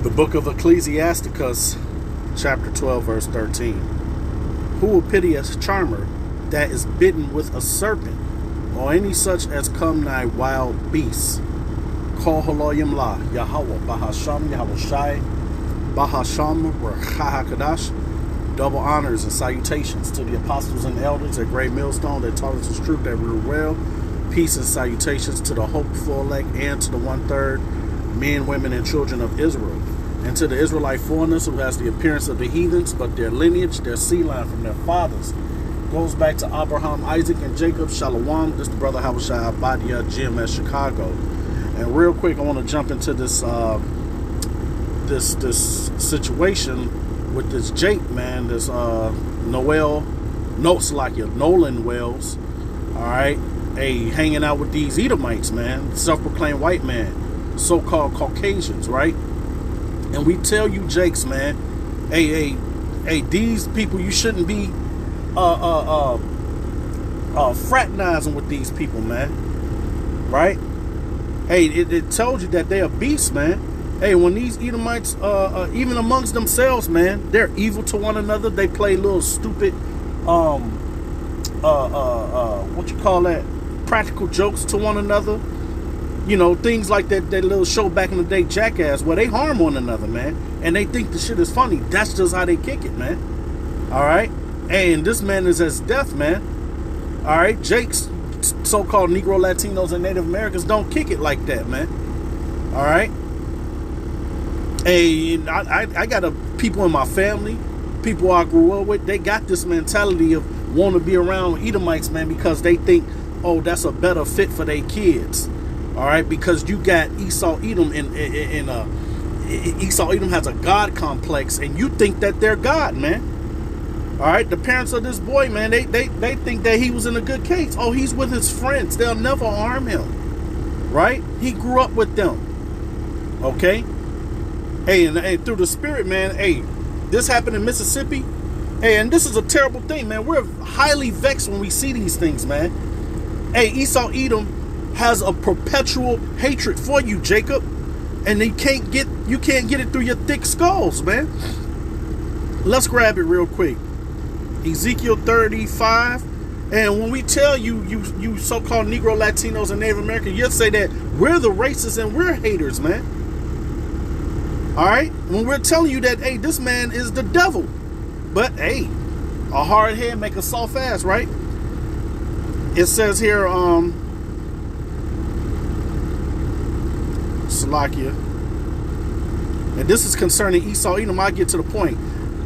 The book of Ecclesiasticus, chapter 12, verse 13. Who will pity a charmer that is bitten with a serpent, or any such as come nigh wild beasts? Call Haloyim La, Yahweh, Bahasham, Yahweh Shai, Bahasham, Rahakadash. Double honors and salutations to the apostles and elders at Great Millstone that taught us the truth that we were well. Peace and salutations to the hopeful elect and to the 1/3 men, women, and children of Israel, and to the Israelite foreigners who has the appearance of the heathens, but their lineage, their seed line from their fathers, goes back to Abraham, Isaac, and Jacob. Shalom. This is the brother Habashai Abadia, Jim at Chicago. And real quick, I want to jump into this this situation with this Jake, man. This Nolan Wells. All right, hanging out with these Edomites, man, self-proclaimed white man, so-called Caucasians, right? And we tell you, Jakes, man, hey, these people, you shouldn't be fraternizing with these people, man, right? Hey, it told you that they're beasts, man. Hey, when these Edomites, even amongst themselves, man, they're evil to one another. They play little stupid, what you call that, practical jokes to one another. You know, things like that little show back in the day, Jackass, where they harm one another, man. And they think the shit is funny. That's just how they kick it, man. All right? And this man is as death, man. All right? Jake's so-called Negro, Latinos, and Native Americans don't kick it like that, man. All right? Hey, I got people in my family, people I grew up with, they got this mentality of wanting to be around Edomites, man, because they think, oh, that's a better fit for their kids. All right, because you got Esau Edom Esau Edom has a God complex, and you think that they're God, man. All right, the parents of this boy, man, they think that he was in a good case. Oh, he's with his friends. They'll never harm him. Right? He grew up with them. Okay? Hey, and through the spirit, man, hey, this happened in Mississippi. Hey, and this is a terrible thing, man. We're highly vexed when we see these things, man. Hey, Esau Edom has a perpetual hatred for you, Jacob, and you can't get it through your thick skulls, man. Let's grab it real quick. Ezekiel 35, and when we tell you so-called Negro, Latinos, and Native Americans, you'll say that we're the racists and we're haters, man. All right, when we're telling you that, hey, this man is the devil, but hey, a hard head make a soft ass, right? It says here, Salakia, and this is concerning Esau Edom. I get to the point.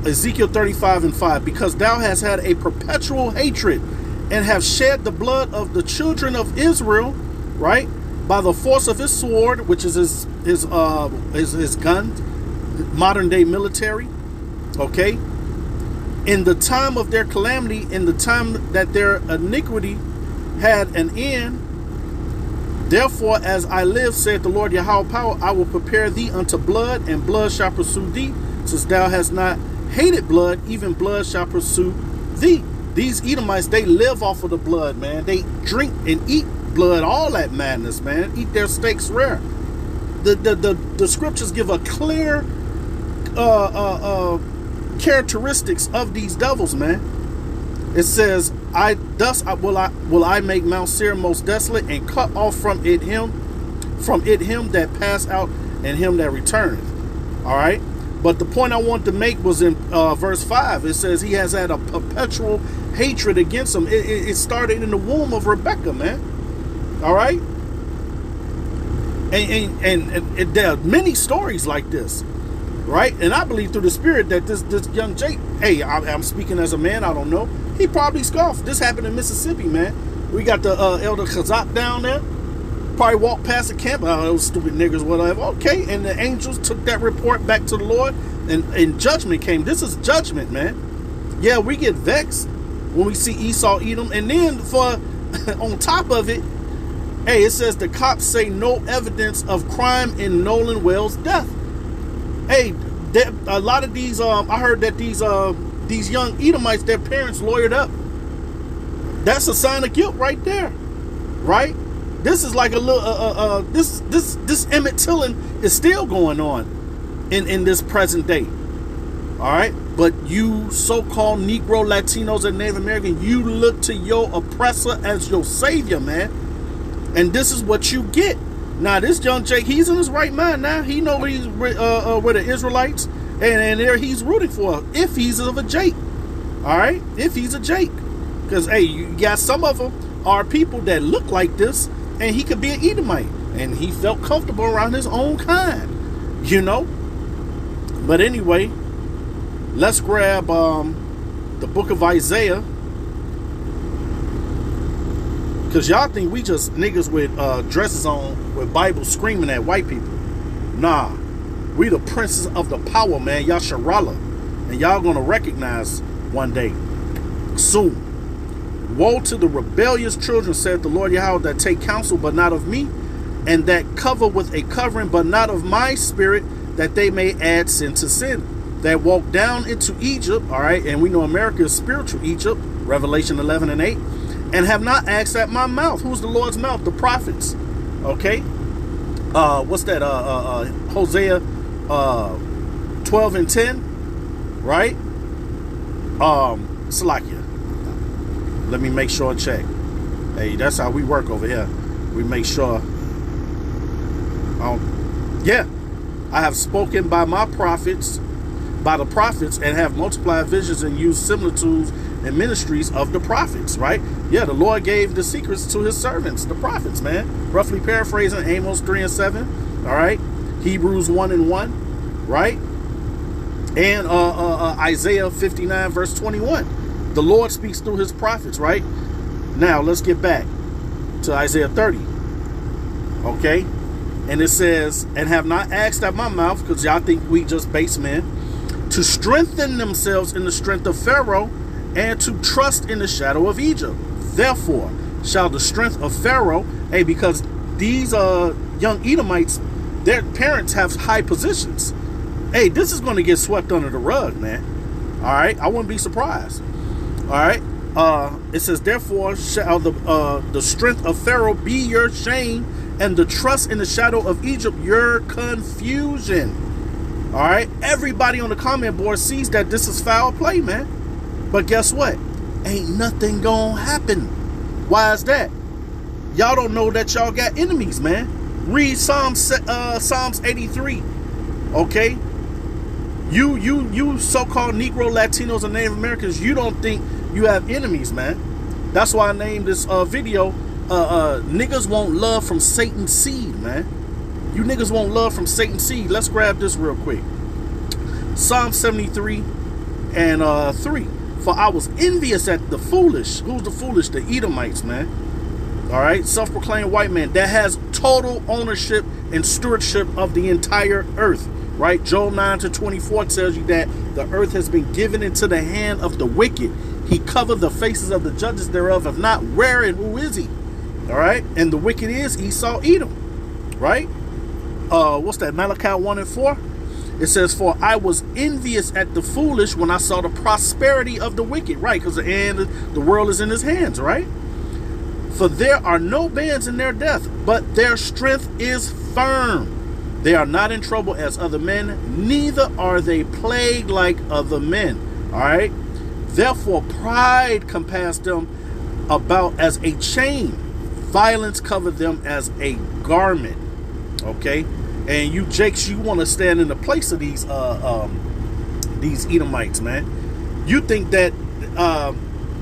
Ezekiel 35:5, because thou hast had a perpetual hatred and have shed the blood of the children of Israel, right, by the force of his sword, which is his gun, modern day military, okay, in the time of their calamity, in the time that their iniquity had an end. Therefore, as I live, saith the Lord Yahweh power, I will prepare thee unto blood, and blood shall pursue thee, since thou hast not hated blood, even blood shall pursue thee. These Edomites, they live off of the blood, man. They drink and eat blood, all that madness, man. Eat their steaks rare. The scriptures give a clear characteristics of these devils, man. It says, will I make Mount Seir most desolate, and cut off from it him that passed out, and him that returneth. All right. But the point I wanted to make was in verse 5. It says he has had a perpetual hatred against him. It started in the womb of Rebecca, man. All right. And there are many stories like this. Right? And I believe through the spirit that this young Jake, hey, I'm speaking as a man, I don't know. He probably scoffed. This happened in Mississippi, man. We got the Elder Khazak down there. Probably walked past the camp. Oh, those stupid niggers, whatever. Okay. And the angels took that report back to the Lord, and judgment came. This is judgment, man. Yeah, we get vexed when we see Esau Edom. And then for on top of it, hey, it says the cops say no evidence of crime in Nolan Wells' death. Hey, a lot of these, I heard that these young Edomites, their parents lawyered up. That's a sign of guilt right there, right? This is like a little, this Emmett Tillin is still going on. in this present day. All right, but you so-called Negro, Latinos, and Native American, you look to your oppressor as your savior, man. And this is what you get. Now, this young Jake, he's in his right mind now. He know he's with the Israelites, and there he's rooting for if he's of a Jake. All right, if he's a Jake, because hey, you got some of them are people that look like this, and he could be an Edomite, and he felt comfortable around his own kind, you know. But anyway, let's grab the book of Isaiah, because y'all think we just niggas with dresses on with Bibles screaming at white people. Nah, we the princes of the power, man. Y'all Sharala, and y'all gonna recognize one day soon. Woe to the rebellious children, said the Lord Yahweh, that take counsel but not of me, and that cover with a covering but not of my spirit, that they may add sin to sin, that walk down into Egypt, all right, and we know America is spiritual Egypt, Revelation 11 and 8, and have not asked at my mouth. Who's the Lord's mouth? The prophets. Okay. What's that? Hosea 12 and 10, right? Salakia. Let me make sure and check. Hey, that's how we work over here. We make sure. Yeah, I have spoken by my prophets, by the prophets, and have multiplied visions and used similitudes and ministries of the prophets, right? Yeah, the Lord gave the secrets to his servants, the prophets, man. Roughly paraphrasing Amos 3 and 7, all right? Hebrews 1 and 1, right? And Isaiah 59 verse 21. The Lord speaks through his prophets, right? Now, let's get back to Isaiah 30, okay? And it says, and have not asked at my mouth, because y'all think we just base men, to strengthen themselves in the strength of Pharaoh and to trust in the shadow of Egypt. Therefore shall the strength of Pharaoh, hey, because these young Edomites, their parents have high positions. Hey, this is going to get swept under the rug, man. All right, I wouldn't be surprised. All right, it says, therefore shall the strength of Pharaoh be your shame, and the trust in the shadow of Egypt your confusion. All right, everybody on the comment board sees that this is foul play, man. But guess what? Ain't nothing gonna happen. Why is that? Y'all don't know that y'all got enemies, man. Read Psalms 83. Okay, you so-called Negro, Latinos, and Native Americans, you don't think you have enemies, man. That's why I named this video niggas want love from Satan's seed, man. You niggas want love from Satan's seed. Let's grab this real quick. Psalm 73 and 3. For I was envious at the foolish. Who's the foolish? The Edomites, man. All right, self-proclaimed white man that has total ownership and stewardship of the entire earth, right? Joel 9 to 24 tells you that the earth has been given into the hand of the wicked. He covered the faces of the judges thereof. If not, where and who is he? All right, and the wicked is Esau, Edom, right? What's that? Malachi 1 and 4. It says, for I was envious at the foolish when I saw the prosperity of the wicked, right? Because the world is in his hands, right? For there are no bands in their death, but their strength is firm. They are not in trouble as other men, neither are they plagued like other men. All right. Therefore, pride compassed them about as a chain. Violence covered them as a garment. Okay. And you Jakes, you want to stand in the place of these Edomites, man. You think that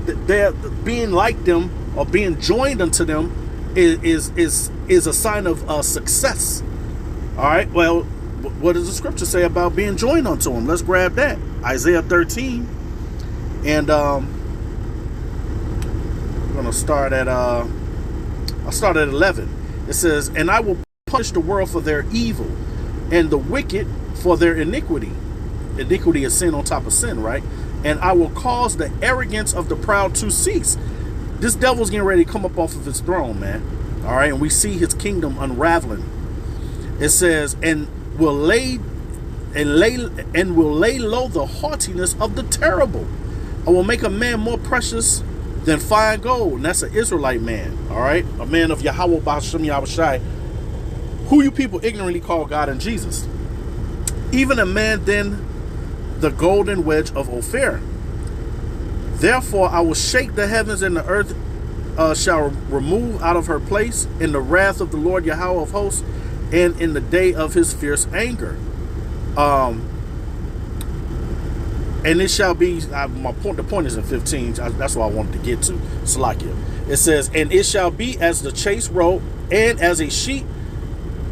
they're being like them or being joined unto them is a sign of success. All right. Well, what does the scripture say about being joined unto them? Let's grab that. Isaiah 13, and I'm gonna start at I'll start at 11. It says, and I will punish the world for their evil, and the wicked for their iniquity. Iniquity is sin on top of sin, right? And I will cause the arrogance of the proud to cease. This devil's getting ready to come up off of his throne, man. All right, and we see his kingdom unraveling. It says, and will lay low the haughtiness of the terrible. I will make a man more precious than fine gold. And that's an Israelite man. All right, a man of Yahweh B'Hashem Yahushai, who you people ignorantly call God and Jesus. even a man than the golden wedge of Ophir. Therefore I will shake the heavens, and the earth shall remove out of her place in the wrath of the Lord Yahweh of hosts, and in the day of his fierce anger. And it shall be, the point is in 15. That's what I wanted to get to. Salakia. It says, and it shall be as the chase road, and as a sheep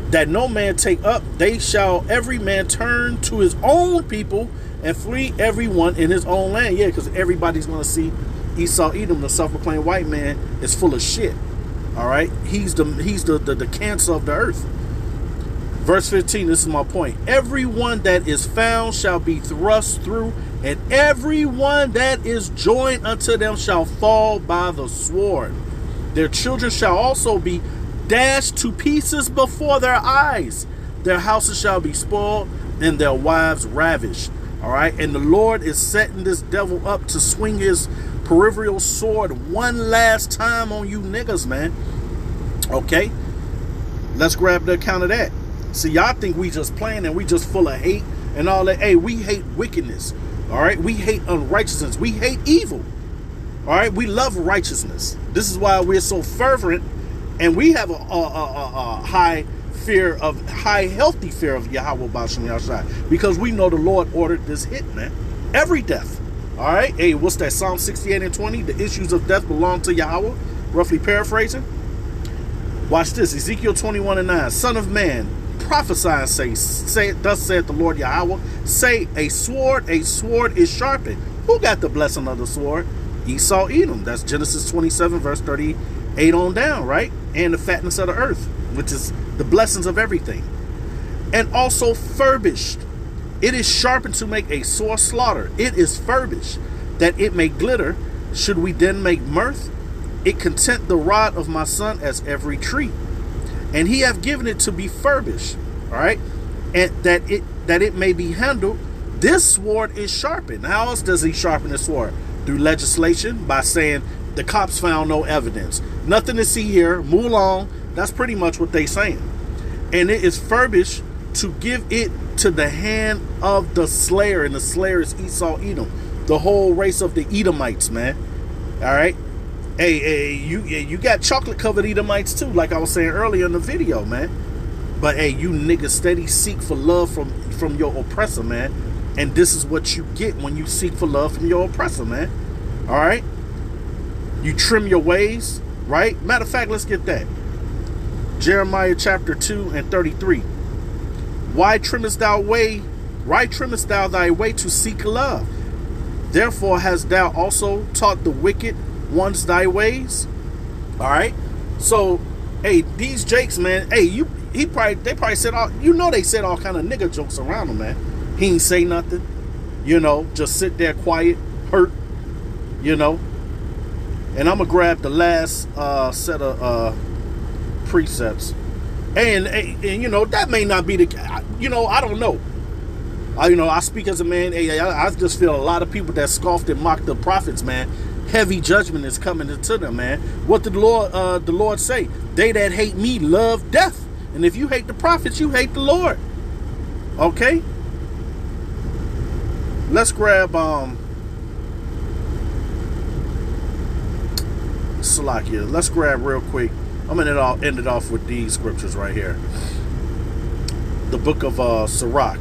that no man take up, they shall every man turn to his own people, and flee everyone in his own land. Yeah, because everybody's going to see Esau Edom, the self-proclaimed white man, is full of shit. All right, he's the cancer of the earth. Verse 15. This is my point. Everyone that is found shall be thrust through, and everyone that is joined unto them shall fall by the sword. Their children shall also be dashed to pieces before their eyes. Their houses shall be spoiled, and their wives ravished. All right, and the Lord is setting this devil up to swing his peripheral sword one last time on you niggas, man. Okay, let's grab the account of that. See, y'all think we just playing and we just full of hate and all that. Hey, we hate wickedness. All right, we hate unrighteousness. We hate evil. All right, we love righteousness. This is why we're so fervent, and we have a healthy fear of Yahweh Basham Yahshai, because we know the Lord ordered this hit, man. Every death. All right. Hey, what's that? Psalm 68 and 20. The issues of death belong to Yahweh. Roughly paraphrasing. Watch this. Ezekiel 21 and 9. Son of man, prophesy and say, thus saith the Lord Yahweh. Say, a sword is sharpened. Who got the blessing of the sword? Esau Edom. That's Genesis 27 verse 38 on down, right? And the fatness of the earth, which is the blessings of everything. And also furbished. It is sharpened to make a sore slaughter. It is furbished, that it may glitter. Should we then make mirth? It content the rod of my son as every tree. And he hath given it to be furbished. All right. And that it may be handled. This sword is sharpened. How else does he sharpen the sword? Through legislation, by saying the cops found no evidence. Nothing to see here. Move along. That's pretty much what they saying. And it is furbished to give it to the hand of the slayer. And the slayer is Esau Edom. The whole race of the Edomites, man. All right. Hey, you got chocolate covered Edomites too, like I was saying earlier in the video, man. But hey, you niggas steady seek for love from your oppressor, man. And this is what you get when you seek for love from your oppressor, man. All right. You trim your ways, right? Matter of fact, let's get that. Jeremiah chapter 2 and 33. Why trimmest thou thy way to seek love? Therefore hast thou also taught the wicked ones thy ways. All right. So, hey, these Jakes, man. Hey, they probably said all. They said all kind of nigga jokes around him, man. He ain't say nothing. Just sit there quiet, hurt. And I'm gonna grab the last set of precepts. And that may not be the. I don't know. I speak as a man. I just feel a lot of people that scoffed and mocked the prophets, man. Heavy judgment is coming into them, man. What did the Lord say? They that hate me love death. And if you hate the prophets, you hate the Lord. Okay? Let's grab Salakia. Let's grab real quick. I'm gonna end it off with these scriptures right here. The book of Sirach.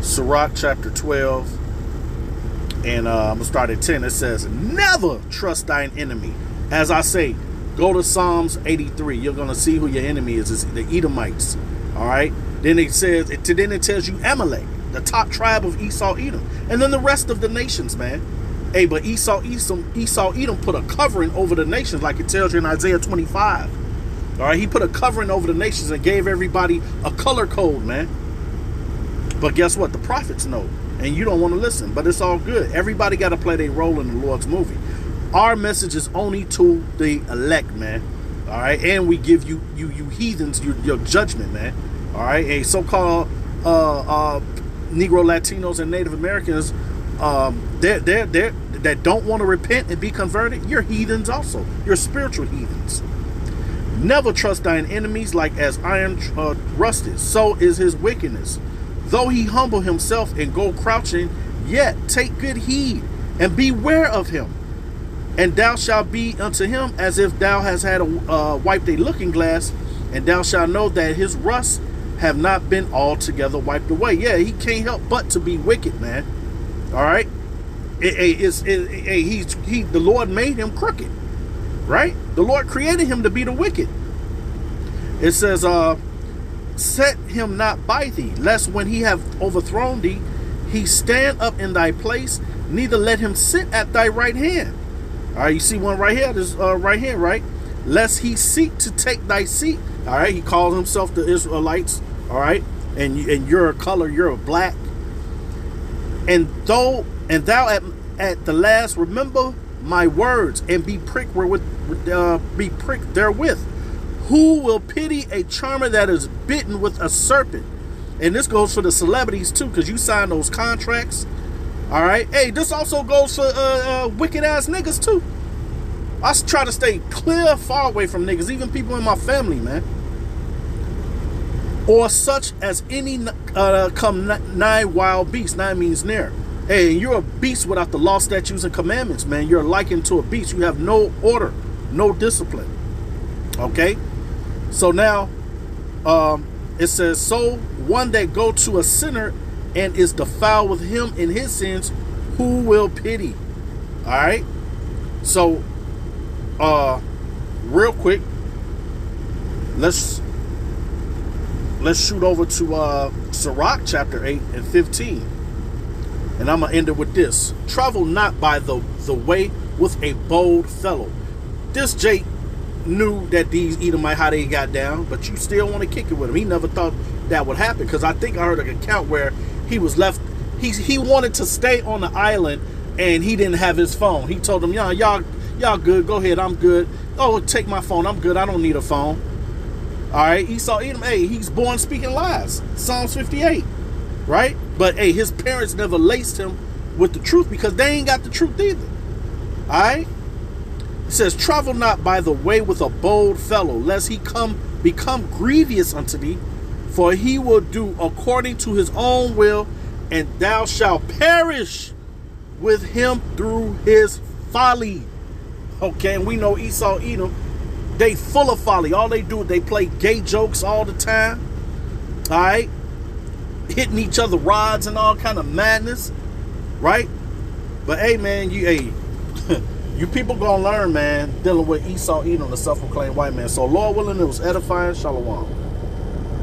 Sirach chapter 12, and I'm gonna start at 10. It says, never trust thine enemy. As I say, go to Psalms 83. You're gonna see who your enemy is. It's the Edomites. All right. Then it tells you Amalek, the top tribe of Esau Edom, and then the rest of the nations, man. Hey, but Esau Edom put a covering over the nations, like it tells you in Isaiah 25. All right, he put a covering over the nations and gave everybody a color code, man. But guess what? The prophets know, and you don't want to listen. But it's all good. Everybody got to play their role in the Lord's movie. Our message is only to the elect, man. All right, and we give you heathens your judgment, man. All right, a so-called Negro, Latinos, and Native Americans, that don't want to repent and be converted. You're heathens also. You're spiritual heathens. Never trust thine enemies, like as iron rusted, so is his wickedness. Though he humble himself and go crouching, yet take good heed, and beware of him. And thou shalt be unto him as if thou hast had wiped a looking glass, and thou shalt know that his rust have not been altogether wiped away. Yeah, he can't help but to be wicked, man. All right, the Lord made him crooked, right? The Lord created him to be the wicked. It says, set him not by thee, lest when he have overthrown thee, he stand up in thy place, neither let him sit at thy right hand. All right, you see one right here, this right hand, right? Lest he seek to take thy seat. All right, he calls himself the Israelites. All right, and you're a color, you're a black. And thou at the last remember my words, and be pricked therewith. Who will pity a charmer that is bitten with a serpent? And this goes for the celebrities too, because you sign those contracts. All right. Hey, this also goes for wicked ass niggas too. I try to stay far away from niggas, even people in my family, man. Or such as any come nigh wild beast. Nigh means near. Hey, you're a beast without the law, statutes, and commandments, man. You're likened to a beast. You have no order, no discipline. Okay? So now, it says, so one that go to a sinner and is defiled with him in his sins, who will pity? All right? So, real quick, let's shoot over to Sirach chapter 8 and 15. And I'm going to end it with this. Travel not by the way with a bold fellow. This Jake knew that these Edomite, how they got down, but you still want to kick it with him. He never thought that would happen, because I think I heard an account where he was left, he wanted to stay on the island, and he didn't have his phone. He told them, y'all good, go ahead, I'm good. Oh, take my phone, I'm good, I don't need a phone. All right, Esau Edom, hey, he's born speaking lies. Psalms 58, right? But hey, his parents never laced him with the truth, because they ain't got the truth either. All right? It says, travel not by the way with a bold fellow, lest he become grievous unto thee, for he will do according to his own will, and thou shalt perish with him through his folly. Okay, and we know Esau Edom, they full of folly. All they do is they play gay jokes all the time. All right? Hitting each other rods and all kind of madness. Right? But hey, man, you people gonna learn, man, dealing with Esau Edom, the self-proclaimed white man. So Lord willing, it was edifying. Shalom.